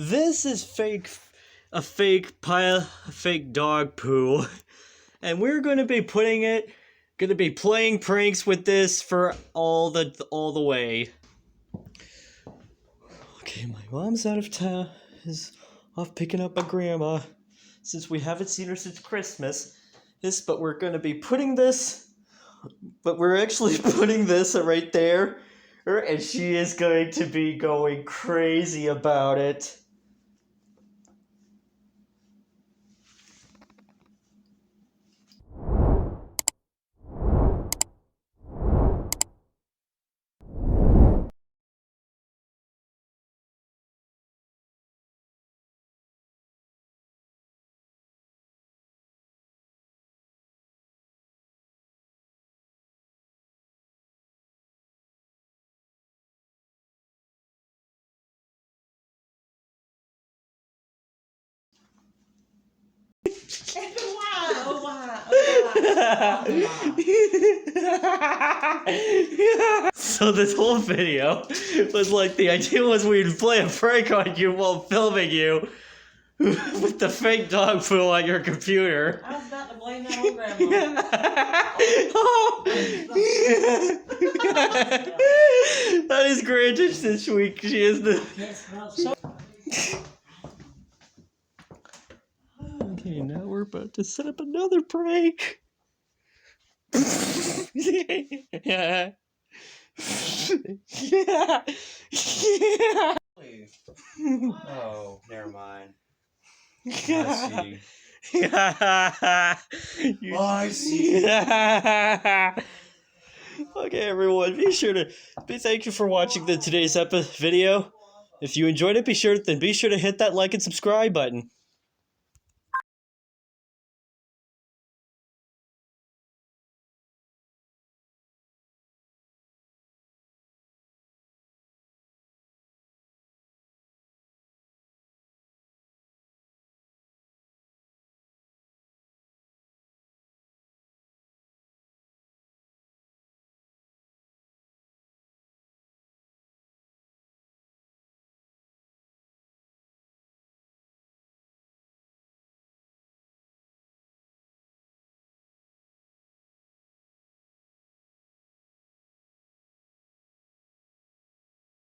This is a fake pile, fake dog poo, and we're gonna be playing pranks with this for all the way. Okay, my mom's out of town, is off picking up my grandma, since we haven't seen her since Christmas. But we're gonna be putting this, but we're actually putting this right there, and she is going to be going crazy about it. So this whole video was like, the idea was we'd play a prank on you while filming you with the fake dog poo on your computer. I was about to blame that on Grandma. That is Granditch this week. She is the... Okay, now we're about to set up another prank. Yeah. Yeah. Yeah. Oh, never mind. I see. I see. Okay, everyone, thank you for watching today's video. If you enjoyed it, be sure to hit that like and subscribe button.